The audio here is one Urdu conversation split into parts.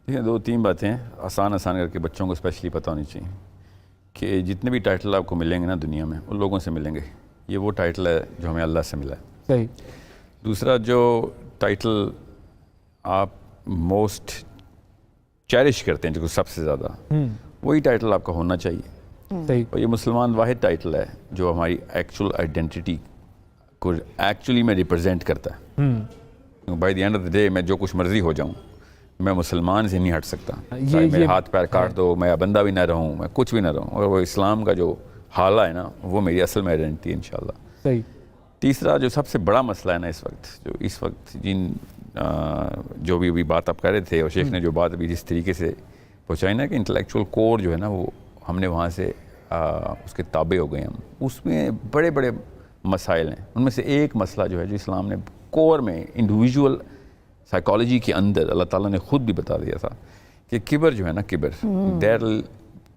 دیکھیں 2-3 باتیں آسان کر کے بچوں کو اسپیشلی پتہ ہونی چاہیے کہ جتنے بھی ٹائٹل آپ کو ملیں گے نا دنیا میں ان لوگوں سے ملیں گے. یہ وہ ٹائٹل ہے جو ہمیں اللہ سے ملا ہے. صحیح. دوسرا جو ٹائٹل آپ موسٹ چیریش کرتے ہیں جو سب سے زیادہ وہی ٹائٹل آپ کا ہونا چاہیے. صحیح. اور یہ مسلمان واحد ٹائٹل ہے جو ہماری ایکچوئل آئیڈینٹی کو ایکچولی میں ریپرزینٹ کرتا ہے. By the end of the day میں جو کچھ مرضی ہو جاؤں میں مسلمان سے نہیں ہٹ سکتا. میرے ہاتھ پیر کاٹ دو میں بندہ بھی نہ رہوں میں کچھ بھی نہ رہوں اور وہ اسلام کا جو حالہ ہے نا وہ میری اصل میں آئیڈینٹی ہے انشاءاللہ. صحیح. تیسرا جو سب سے بڑا مسئلہ ہے نا اس وقت جو بھی بات آپ کر رہے تھے اور شیخ نے جو بات ابھی جس طریقے سے پہنچائی نا کہ انٹلیکچوئل کور جو ہے نا وہ ہم نے وہاں سے اس کے تابع ہو گئے ہم. اس میں بڑے بڑے مسائل ہیں. ان میں سے ایک مسئلہ جو ہے جو اسلام نے کور میں انڈیویجول سائیکالوجی کے اندر اللہ تعالیٰ نے خود بھی بتا دیا تھا کہ کبر جو ہے نا کبر that will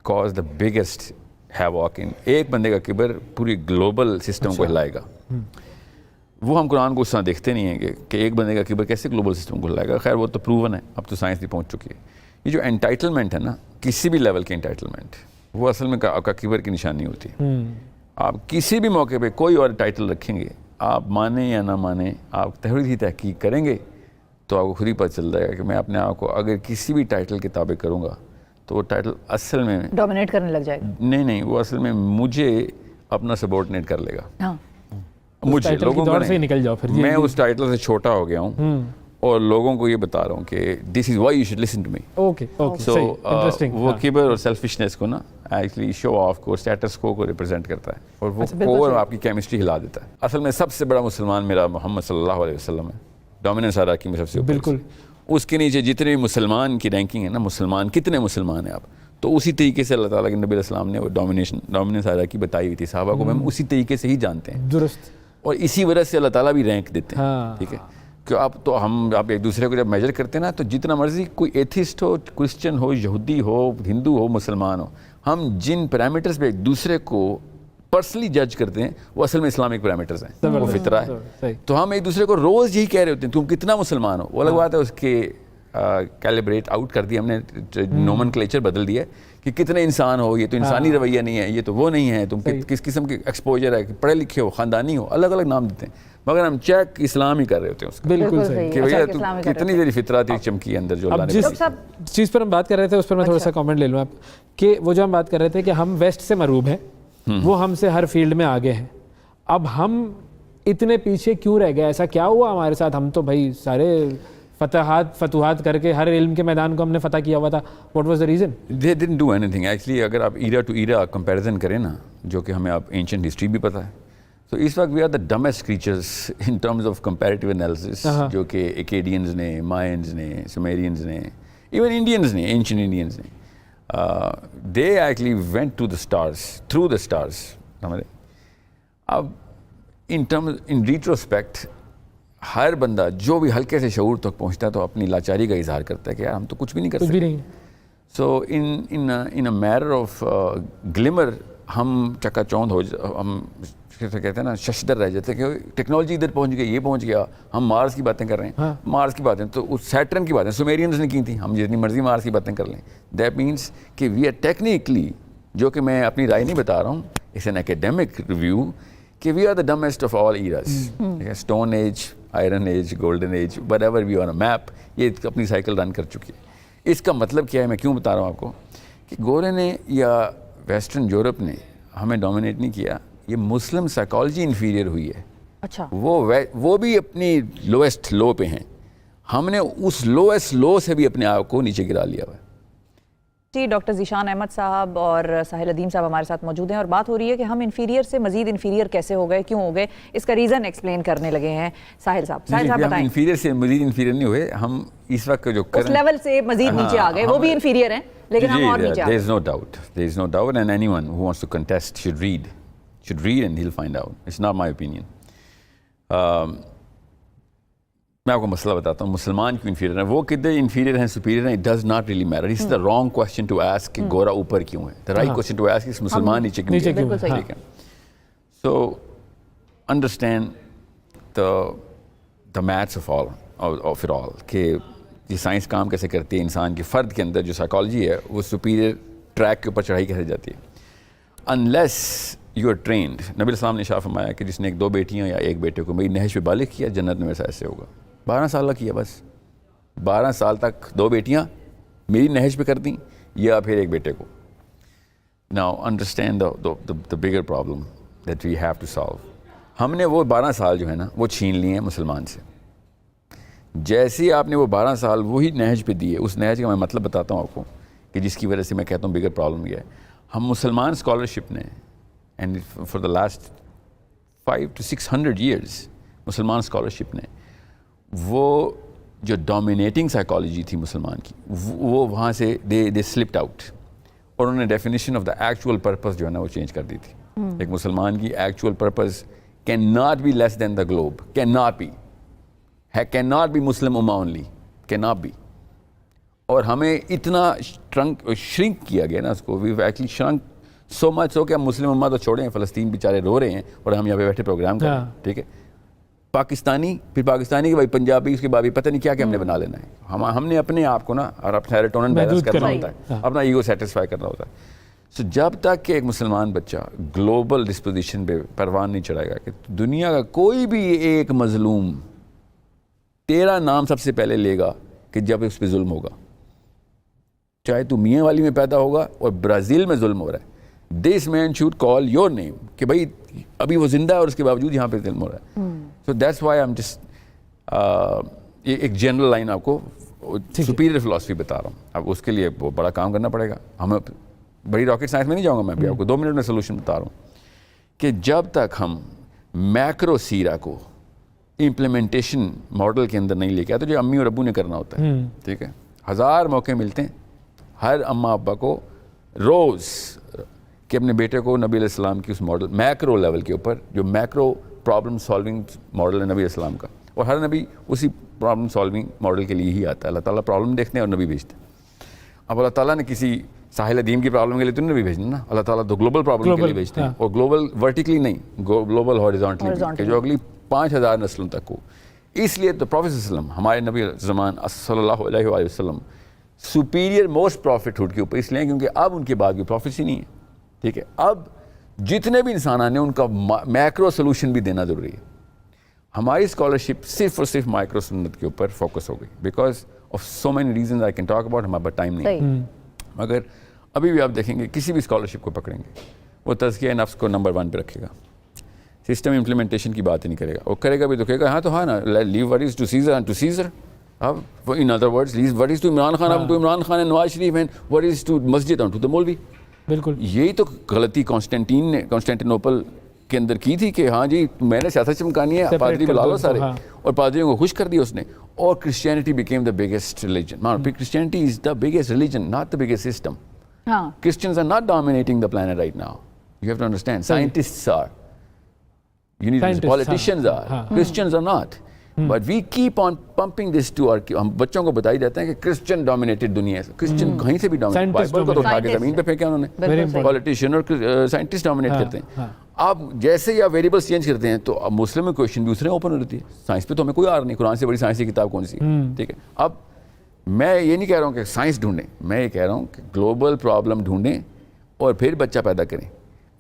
cause the biggest havoc in. ایک بندے کا کبر پوری گلوبل سسٹم کو ہلائے گا. وہ ہم قرآن کو اس طرح دیکھتے نہیں ہیں کہ ایک بندے کا کبر کیسے گلوبل سسٹم کو ہلائے گا. خیر وہ تو پروون ہے اب تو سائنس بھی پہنچ چکی ہے. یہ جو انٹائٹلمنٹ ہے نا کسی بھی لیول کی انٹائٹلمنٹ وہ اصل میں آپ کا کبر کی نشانی ہوتی ہے. آپ کسی بھی موقع پہ کوئی اور ٹائٹل رکھیں گے آپ مانیں یا نہ مانیں آپ تھوڑی تحقیق کریں گے تو آپ کو خود ہی پتہ چل جائے گا کہ میں اپنے آپ کو اگر کسی بھی ٹائٹل کے تابع کروں گا تو وہ ٹائٹل اصل میں ڈومینیٹ کرنے لگ جائے گا. نہیں وہ اصل میں مجھے اپنا سبورڈینیٹ کر لے گا. ہاں مجھے لوگوں کو سے نکل جاؤ پھر. میں اس ٹائٹل سے چھوٹا ہو گیا ہوں اور لوگوں کو یہ بتا رہا ہوں کہ this is why you should listen to me. Okay so وہ کبر اور سیلفشنس کو نا ایکچولی شو آف کو اسٹیٹس کو ریپرزینٹ کرتا ہے اور وہ کور آپ کی کیمسٹری ہلا دیتا ہے. اصل میں سب سے بڑا مسلمان میرا محمد صلی اللہ علیہ وسلم ہے. ڈومیننس ہائرارکی میں سب سے بالکل. اس کے نیچے جتنے بھی مسلمان کی رینکنگ ہے نا مسلمان کتنے مسلمان ہیں آپ تو اسی طریقے سے اللہ تعالیٰ کے نبی علیہ السلام نے وہ ڈومیننس ہائرارکی بتائی ہوئی تھی صحابہ کو. ہم اسی طریقے سے ہی جانتے ہیں درست اور اسی وجہ سے اللہ تعالیٰ بھی رینک دیتے ہیں. ٹھیک ہے کہ آپ ایک دوسرے کو جب میجر کرتے ہیں نا تو جتنا مرضی کوئی ایتھسٹ ہو کرسچن ہو یہودی ہو ہندو ہو مسلمان ہو ہم جن پیرامیٹرز پہ ایک دوسرے کو پرسنلی جج کرتے ہیں وہ اصل میں اسلامک پیرامیٹرز ہیں. وہ فطرہ ہے. تو ہم ایک دوسرے کو روز یہی کہہ رہے ہوتے ہیں تم کتنا مسلمان ہو. وہ الگ بات ہے اس کے کیلیبریٹ آؤٹ کر دیا ہم نے نومن کلیچر بدل دیا کہ کتنے انسان ہو یہ تو انسانی رویہ نہیں ہے یہ تو وہ نہیں ہے تم کس قسم کے ایکسپوجر ہے پڑھے لکھے ہو خاندانی ہو الگ الگ نام دیتے ہیں مگر ہم چیک اسلام ہی کر رہے ہوتے ہیں اس کا. بالکل صحیح کہ بھیا کتنی دیر فطرہ تیری چمکی اندر جو اللہ نے. جس چیز پر ہم بات کر رہے تھے اس پر میں تھوڑا سا کامنٹ لے لوں آپ کہ وہ جو ہم بات کر رہے تھے کہ ہم ویسٹ سے مروب ہیں وہ ہم سے ہر فیلڈ میں آگے ہیں. اب ہم اتنے پیچھے کیوں رہ گئے ایسا کیا ہوا ہمارے ساتھ. ہم تو بھائی سارے فتوحات کر کے ہر علم کے میدان کو ہم نے فتح کیا ہوا تھا. What was the reason? They didn't do any thing. Actually اگر آپ ایرا ٹو ایرا کمپیریزن کریں نا جو کہ ہمیں آپ اینشنٹ ہسٹری بھی پتہ ہے تو اس وقت we are the dumbest creatures in terms of comparative analysis جو کہ ایکیڈینز نے مائنز نے سمیرینز نے ایون انڈینز نے اینشنٹ انڈینز نے they actually went to the stars through the stars. اب in retrospect ہر بندہ جو بھی ہلکے سے شعور تک پہنچتا ہے تو اپنی لاچاری کا اظہار کرتا ہے کہ یار ہم تو کچھ بھی نہیں کر سکتے. سو ان اے میٹر آف گلمر ہم چکا چوند ہو ہم کہتے ہیں نا ششدر رہ جاتے کہ ٹیکنالوجی ادھر پہنچ گئی یہ پہنچ گیا ہم مارس کی باتیں کر رہے ہیں. مارس کی باتیں تو اس سیٹرن کی باتیں سومیرینز نے کی تھیں ہم جتنی مرضی مارس کی باتیں کر لیں. دیٹ مینس کہ وی آر ٹیکنیکلی جو کہ میں اپنی رائے نہیں بتا رہا ہوں اٹس این اکیڈیمک ریویو کہ we are the dumbest of all eras. Stone age iron age golden age whatever we on a map یہ اپنی سائیکل رن کر چکی ہے. اس کا مطلب کیا ہے میں کیوں بتا رہا ہوں آپ کو کہ گورے نے یا ویسٹرن یورپ نے ہمیں ڈومینیٹ نہیں کیا. یہ مسلم سائیکالوجی انفیریئر ہوئی ہے. اچھا وہ بھی اپنی لویسٹ لو پہ ہیں. ہم نے اس لویسٹ لو سے بھی اپنے آپ کو نیچے گرا لیا ہوا ہے. جی ڈاکٹر ذیشان احمد صاحب اور ساحل ادیم صاحب ہمارے ساتھ موجود ہیں اور بات ہو رہی ہے کہ ہم انفیریئر سے مزید انفیریئر کیسے ہو گئے کیوں ہو گئے اس کا ریزن ایکسپلین کرنے لگے ہیں. ساحل صاحب بتائیں. انفیریئر سے مزید انفیریئر نہیں ہوئے ہم اس وقت جو اس لیول سے مزید نیچے آ گئے. وہ بھی انفیریئر ہیں لیکن ہم اور نیچے آ گئے. there is no doubt and anyone who wants to contest should read and he'll find out. It's not my opinion. میں آپ کو مسئلہ بتاتا ہوں مسلمان کیوں انفیریئر ہیں. وہ کدھر انفیریئر ہیں سپیریئر ہیں, it does not really matter. It's the wrong question to ask کہ گورا اوپر کیوں ہے. The right question to ask کہ مسلمان نیچے کیوں ہے. بالکل صحیح. ٹھیک ہے. So understand the maths of all کہ یہ سائنس کام کیسے کرتی ہے انسان کے فرد کے اندر جو سائیکالوجی ہے وہ سپیریئر ٹریک کے اوپر چڑھائی کیسے جاتی ہے. Unless you are trained. نبی علیہ السلام نے شاہ فرمایا کہ جس نے 2 بیٹیاں یا 1 بیٹے کو میری نہج پہ بالغ کیا جنت میں میرے ایسے ہوگا. 12 سال کا کیا بس, 12 سال تک 2 بیٹیاں میری نہج پہ کر دیں یا پھر 1 بیٹے کو. Now understand the bigger problem that we have to solve. ہم نے وہ 12 سال جو ہے نا وہ چھین لیے ہیں مسلمان سے. جیسے ہی آپ نے وہ 12 سال وہی نہج پہ دیے, اس نہج کا میں مطلب بتاتا ہوں آپ کو کہ جس کی وجہ سے میں کہتا ہوں بگر پرابلم یہ ہے. ہم مسلمان اسکالرشپ نے and for the last 500 to 600 years مسلمان اسکالرشپ نے وہ جو ڈومینیٹنگ سائیکالوجی تھی مسلمان کی وہ وہاں سے دے سلپڈ آؤٹ, اور انہوں نے definition of the actual purpose جو ہے نا وہ چینج کر دی تھی. ایک مسلمان کی actual purpose can not be less than the globe, can not be Muslim اما اونلی, کین ناٹ بی. اور ہمیں اتنا شرنک کیا گیا نا اس کو, وی ایکچولی شرنک سو مچ ہو کہ ہم مسلم اما تو چھوڑیں, فلسطین بیچارے رو رہے ہیں اور ہم یہاں پہ بیٹھے پروگرام کر رہے ہیں. ٹھیک ہے, پاکستانی پھر پاکستانی کے بھائی پنجابی, اس کے بعد پتہ نہیں کیا کہ ہم نے بنا لینا ہے. ہم نے اپنے آپ کو نا اور اپنا سیروٹونن بیلنس کرنا ہوتا ہے, اپنا ایگو سیٹسفائی کرنا ہوتا ہے. سو جب تک کہ ایک مسلمان بچہ گلوبل ڈسپوزیشن پہ پروان نہیں چڑھائے گا کہ دنیا کا کوئی بھی ایک مظلوم تیرا نام سب سے پہلے لے گا کہ جب اس پہ ظلم ہوگا, چاہے تو میاں والی میں پیدا ہوگا اور برازیل میں ظلم ہو رہا ہے, دس مین شوڈ کال یور نیم کہ بھائی ابھی وہ زندہ ہے اور اس کے باوجود یہاں پہ ظلم ہو رہا ہے. So that's why I am just ایک جنرل لائن آپ کو سپیریئر فلاسفی بتا رہا ہوں. اب اس کے لیے وہ بڑا کام کرنا پڑے گا. ہمیں بڑی راکٹ سائنس میں نہیں جاؤں گا, میں بھی آپ کو 2 منٹ میں سولوشن بتا رہا ہوں کہ جب تک ہم میکرو سیرا کو امپلیمنٹیشن ماڈل کے اندر نہیں لے کے آتے, جو امی اور ابو نے کرنا ہوتا ہے. ٹھیک ہے, 1000 موقع ملتے ہیں ہر اماں ابا کو روز کہ اپنے بیٹے کو نبی علیہ السلام کی اس ماڈل میکرو لیول کے اوپر, جو میکرو پرابلم سالونگ ماڈل ہے نبی علیہ السلام کا, اور ہر نبی اسی پرابلم سالونگ ماڈل کے لیے ہی آتا ہے. اللہ تعالیٰ پرابلم دیکھتے ہیں اور نبی بھیجتے ہیں. اب اللہ تعالیٰ نے کسی ساحل ادیم کی پرابلم کے لیے تو نبی بھیجنا نا, اللہ تعالیٰ تو گلوبل پرابلم کے لیے بھیجتے ہیں, اور گلوبل ورٹیکلی نہیں, گلوبل ہاریزونٹلی کہ جو اگلی 5000 نسلوں تک ہو. اس لیے تو پروفیٹ صلی اللہ علیہ وسلم ہمارے نبی زمان صلی اللہ علیہ وآلہ وسلم سپیریئر موسٹ پروفٹ ہوڈ کے اوپر اس لیے کیونکہ اب ان کے بعد بھی پروفیسی نہیں ہے. ٹھیک ہے, اب جتنے بھی انسان آنے ان کا میکرو سولوشن بھی دینا ضروری ہے. ہماری اسکالرشپ صرف اور صرف مائکرو سنت کے اوپر فوکس ہو گئی because of so many reasons I can talk about, ہمارے پاس ٹائم نہیں. مگر ابھی بھی آپ دیکھیں گے کسی بھی اسکالرشپ کو پکڑیں گے وہ تزکیہ نفس کو نمبر 1 پہ رکھے گا, سسٹم امپلیمنٹیشن کی بات ہی نہیں کرے گا. وہ کرے گا بھی تو کہے گا ہاں تو ہاں نا, leave what is to Caesar and to Caesar. اب in other words leave what is to Imran Khan اب to Imran Khan and Nawaz Sharif and what is to masjid and to the maulvi. بالکل یہی تو غلطی کانسٹینٹینوپل کے اندر کی تھی کہ ہاں جی میں نے سیاست چمکانی ہے, پادری بلا لو سارے, اور پادریوں کو خوش کر دیا اس نے, اور Christianity became the biggest religion. Christianity is the biggest religion, not the biggest system. Christians are not dominating the planet right now. You have to understand. Scientists are. You need politicians are. Christians are not. But we keep on pumping this to our ہم بچوں کو بتائی جاتے ہیں کہ کرسچن ڈومینیٹڈ دنیا ہے. کرسچن کہیں سے بھی ڈومینیٹ, بائبل کو تو اٹھا کے زمین پہ پھینکا انہوں نے. پولیٹیشین اور سائنٹسٹ ڈومینیٹ کرتے ہیں. اب جیسے ہی آپ ویریبلس چینج کرتے ہیں تو اب مسلم میں کویشچن بھی اس طرح اوپن ہو جاتی ہے. سائنس پہ تو ہمیں کوئی آر نہیں, قرآن سے بڑی سائنس کی کتاب کون سی. ٹھیک ہے, اب میں یہ نہیں کہہ رہا ہوں کہ سائنس ڈھونڈیں, میں یہ کہہ رہا ہوں کہ گلوبل پرابلم ڈھونڈیں اور پھر بچہ پیدا کریں.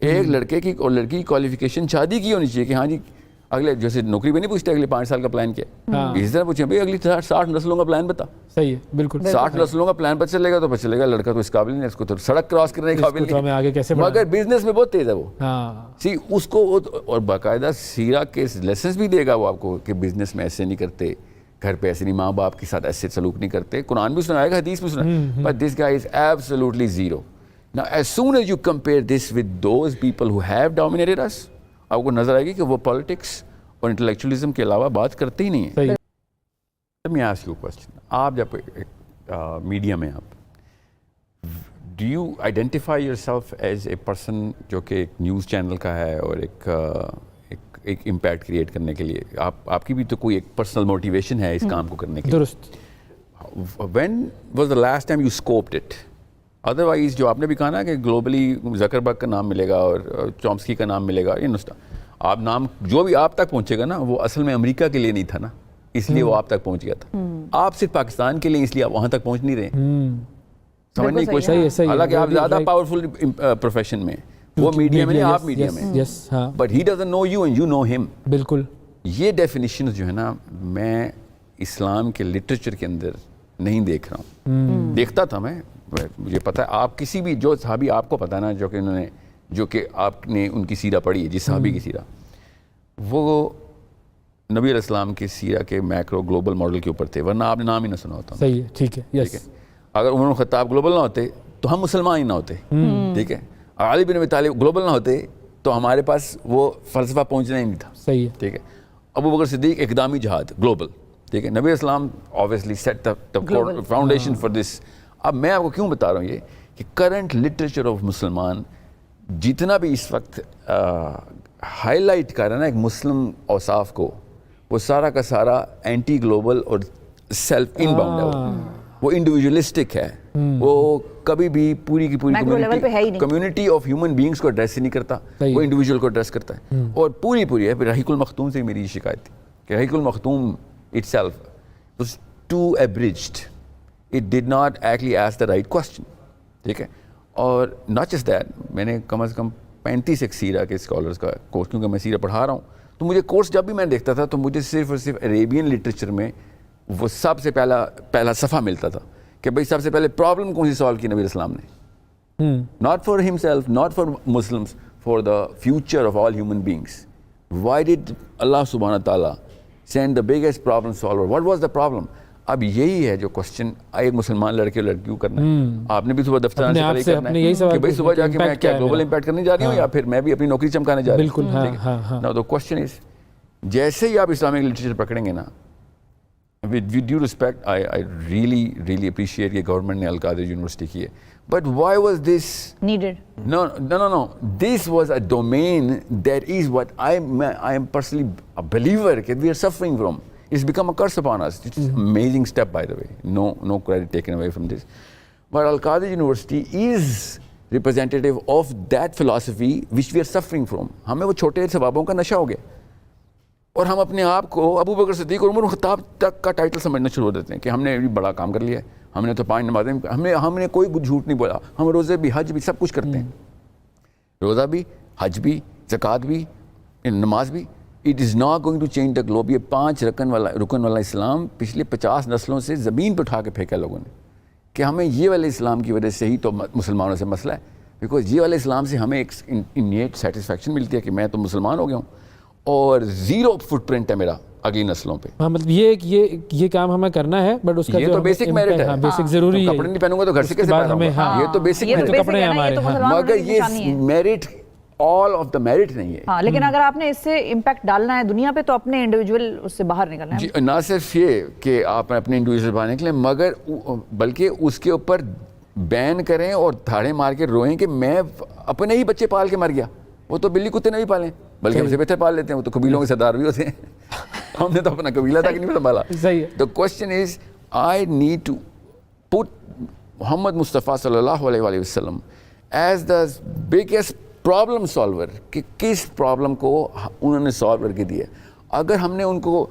ایک لڑکے کی اور لڑکی کی کوالیفیکیشن شادی کی ہونی چاہیے کہ ہاں جی اگلے جیسے نوکری بھی نہیں پوچھتے اگلے 5 سال کا پلان کیا, اس طرح پوچھیں بھائی اگلی 60 نسلوں کا پلان بتا. صحیح ہے, بالکل 60 نسلوں کا پلان پتہ چلے گا تو پتہ چلے گا لڑکا تو اس قابل نہیں ہے, اس کو تو سڑک کراس کرنے کے قابل نہیں, مگر بزنس میں بہت تیز ہے وہ. سی اس کو اور باقاعدہ سیرہ کے لیسنس بھی دے گا وہ آپ کو کہ بزنس میں ایسے نہیں کرتے, گھر پہ ایسے نہیں, ماں باپ کے ساتھ ایسے سلوک نہیں کرتے. قرآن بھی سنائے گا, حدیث بھی سنائے گا, but this guy is absolutely zero. Now as soon as you compare this with those people who have dominated us, آپ کو نظر آئے گی کہ وہ پالیٹکس اور انٹلیکچولیزم کے علاوہ بات کرتے ہی نہیں ہیں. Let me ask you a question. آپ جب میڈیا میں آپ do you identify yourself as a person جو کہ ایک نیوز چینل کا ہے اور ایک امپیکٹ کریٹ کرنے کے لیے آپ کی بھی تو کوئی ایک پرسنل موٹیویشن ہے اس کام کو کرنے کے لیے. درست. When was the last time you scoped it? Otherwise جو آپ نے بھی کہا نا کہ گلوبلی زکربرگ کا نام ملے گا اور چومسکی کا نام ملے گا, آپ نام جو بھی آپ تک پہنچے گا نا وہ اصل میں امریکہ کے لیے نہیں تھا نا, اس لیے وہ آپ تک پہنچ گیا تھا. آپ صرف پاکستان کے لیے اس لیے آپ وہاں تک پہنچ نہیں رہے. سمجھنے کی کوشش. حالانکہ آپ زیادہ پاورفل پروفیشن میں, وہ میڈیا میں نہیں, آپ میڈیا میں, but he doesn't know you and you know ہم. بالکل. یہ ڈیفینیشنز جو ہے نا میں اسلام کے لٹریچر کے اندر نہیں دیکھ رہا ہوں. دیکھتا تھا میں, مجھے پتا ہے آپ کسی بھی جو صحابی آپ کو پتا ہے نا, جو کہ آپ نے ان کی سیرہ پڑھی ہے, جس صحابی کی سیرہ, وہ نبی علیہ السلام کی سیرہ کے میکرو گلوبل ماڈل کے اوپر تھے, ورنہ آپ نے نام ہی نہ سنا ہوتا. صحیح ہے, ٹھیک ہے, یس. اگر عمر بن الخطاب گلوبل نہ ہوتے تو ہم مسلمان ہی نہ ہوتے. ٹھیک ہے. علی بن ابی طالب گلوبل نہ ہوتے تو ہمارے پاس وہ فلسفہ پہنچنا ہی نہیں تھا. صحیح ہے. ٹھیک ہے. ابو بکر صدیق اقدامی جہاد گلوبل. ٹھیک ہے. نبی اسلام obviously set the foundation for this. اب میں آپ کو کیوں بتا رہا ہوں یہ کہ کرنٹ لٹریچر آف مسلمان جتنا بھی اس وقت ہائی لائٹ کر رہا ہے نا ایک مسلم اوصاف کو, وہ سارا کا سارا اینٹی گلوبل اور سیلف ان باؤنڈ ہے. وہ انڈیویجولسٹک ہے. وہ کبھی بھی پوری کی پوری کمیونٹی آف ہیومن بینگس کو ایڈریس ہی نہیں کرتا, وہ انڈیویجول کو ایڈریس کرتا ہے. اور پوری ہے. رحیق المختوم سے میری یہ شکایت تھی کہ رحیق المختوم itself was too abridged. It did not actually ask the right question. ٹھیک ہے. اور not just that, میں نے کم از کم 35 ایک سیرہ کے اسکالرس کا کورس, کیونکہ میں سیرہ پڑھا رہا ہوں, تو مجھے کورس جب بھی میں دیکھتا تھا تو مجھے صرف اور صرف عربین لٹریچر میں وہ سب سے پہلا صفحہ ملتا تھا کہ بھائی سب سے پہلے پرابلم کون سی سالو کی نبی اسلام نے. not for himself, not for Muslims, for the future of all human beings. Why did Allah subhanahu wa ta'ala send the biggest problem solver? What was the problem? اب یہی ہے جو کوشچن ایک مسلمان لڑکے اور لڑکیوں کرنا ہے. آپ نے بھی صبح دفتر آنے سے پہلے کرنا ہے کہ بھائی صبح جا کے میں کیا گلوبل امپیکٹ کرنے جا رہی ہوں یا پھر میں بھی اپنی نوکری چمکانے جا رہی ہوں. بالکل. Now the question is, جیسے ہی آپ اسلامک لٹریچر پکڑیں گے نا, with due respect, I really appreciate کہ گورنمنٹ نے القادر یونیورسٹی کی ہے, but why was this needed? No. This was a domain that is what I am personally a believer that we are suffering from. It's become a curse upon us. It's an amazing step, by the way. No credit taken away from this. But Al-Qadir University is representative of that philosophy which we are suffering from. ہمیں وہ چھوٹے ثوابوں کا نشہ ہو گیا اور ہم اپنے آپ کو ابو بکر صدیق اور عمر بن الخطاب تک کا ٹائٹل سمجھنا شروع ہو دیتے ہیں کہ ہم نے بھی بڑا کام کر لیا ہے, ہم نے تو 5 نمازیں, ہم نے کوئی جھوٹ نہیں بولا, ہم روزے بھی, حج بھی, سب کچھ کرتے ہیں. روزہ بھی, حج بھی, زکوٰۃ بھی, نماز بھی. It is not going to change the globe. یہ 5 رکن والا اسلام پچھلے 50 نسلوں سے زمین پہ اٹھا کے پھینکا لوگوں نے کہ ہمیں یہ والے اسلام کی وجہ سے ہی تو مسلمانوں سے مسئلہ ہے, بیکاز یہ والے اسلام سے ہمیں ایک انیٹ سیٹسفیکشن ملتی ہے کہ میں تو مسلمان ہو گیا ہوں اور 0 فٹ پرنٹ ہے میرا اگلی نسلوں پہ. ہاں مطلب یہ کام ہمیں کرنا ہے, بٹ اس کا یہ تو بیسک میرٹ ہے. بیسک ضروری ہے. کپڑے نہیں پہنوں گا تو گھر سے کیسے پہنوں گا؟ یہ تو بیسک میرٹ کپڑے ہمارے, مگر یہ merit all of the merit نہیں ہے. ہاں لیکن اگر آپ نے اس سے امپیکٹ ڈالنا ہے دنیا پہ تو اپنے انڈیویجول اس سے باہر نکلنا ہے. نہ صرف یہ کہ آپ اپنے انڈیویجول باہر نکلیں, مگر بلکہ اس کے اوپر بین کریں اور دھاڑے مار کے روئیں کہ میں اپنے ہی بچے پال کے مر گیا. وہ تو بلی کتے نہیں پالیں بلکہ ہم سے بہتر پال لیتے ہیں, وہ تو قبیلوں کے سردار بھی ہوتے ہیں. ہم نے تو اپنا قبیلہ تک نہیں سنبھالا. The question is, I need to put محمد مصطفیٰ صلی اللہ علیہ وسلم as the biggest problem solver, کہ کس پرابلم کو انہوں نے سالو کر کے دیا. اگر ہم نے ان کو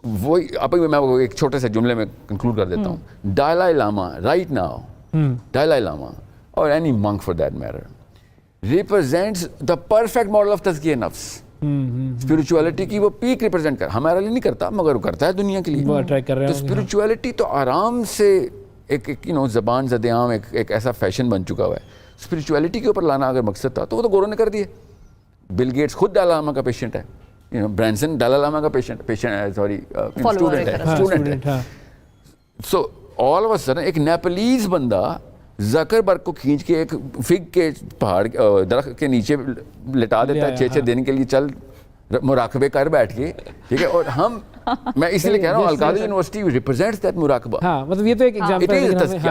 وہی میں ایک چھوٹے سے جملے میں کنکلوڈ کر دیتا ہوں. ڈالائی لاما رائٹ ناؤ, ڈالائی لاما اور any Munk for that matter represents the perfect model of تزکیہ نفس. اسپرچویلٹی کی وہ پیک ریپرزینٹ کر, ہمارے لیے نہیں کرتا مگر وہ کرتا ہے دنیا کے لیے. تو اسپرچویلٹی تو آرام سے ایک زبان زد عام ایک ایسا فیشن بن چکا ہوا ہے. اسپرچویلٹی کے اوپر لانا اگر مقصد تھا تو وہ تو گورو نے کر دیا. بل گیٹس خود ڈالا لاما کا پیشنٹ ہے, برینسن ڈالا لاما کا اسٹوڈنٹ ہے. سو آل آف اے سڈن ایک نیپلیز بندہ زکربرگ کو کھینچ کے ایک فگ کے پہاڑ درخت کے نیچے لٹا دیتا ہے 6 دن کے لیے, چل مراقبے کر بیٹھ کے. ٹھیک ہے. اور ہم میں اس لیے کہہ رہا ہوں القادر یونیورسٹی ریپرزینٹس دیٹ مراقبہ. ہاں مطلب یہ تو ایک ایگزامپل ہے.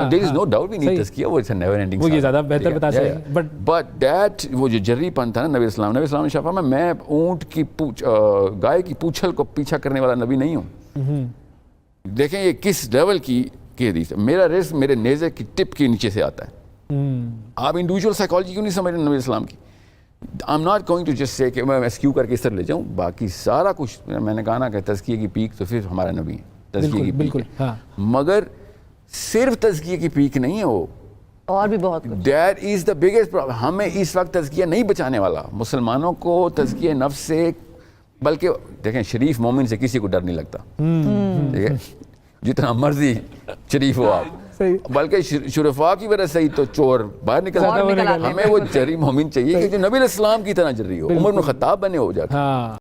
there is no doubt we need تزکیہ, وہ it's a never ending. وہ یہ زیادہ بہتر بتا سکتے ہیں. but that وہ جو جری پن تھا نا نبی اسلام نے شفا میں اونٹ کی گائے کی پوچھل کو پیچھا کرنے والا نبی نہیں ہوں. دیکھیں یہ کس لیول کی حدیث ہے. میرا رزق میرے نیزے کی ٹپ کے نیچے سے آتا ہے. آپ انڈیویجول سائیکالوجی کیوں نہیں سمجھ رہے نبی اسلام کی؟ I'm not going to just say کہ میں ایسکیو کر کے اس طرح لے جاؤں. باقی سارا کچھ میں نے کہا نا کہ تزکیے کی پیک تو پھر ہمارا نبی ہے, تزکیے کی بالکل پیک ہاں, مگر صرف تزکیے کی پیک نہیں ہے وہ, اور بھی بہت کچھ. That is the biggest problem. ہمیں اس وقت تزکیہ نہیں بچانے والا مسلمانوں کو تزکیہ نفس سے, بلکہ دیکھیں شریف مومن سے کسی کو ڈر نہیں لگتا, ٹھیک ہے, جتنا مرضی شریف ہو آپ, بلکہ شرفاء کی وجہ سے ہی تو چور باہر نکلتا ہے. ہمیں وہ جری مومن چاہیے کہ جو نبی علیہ السلام کی طرح جری ہو, عمر بن خطاب بنے ہو جا کے.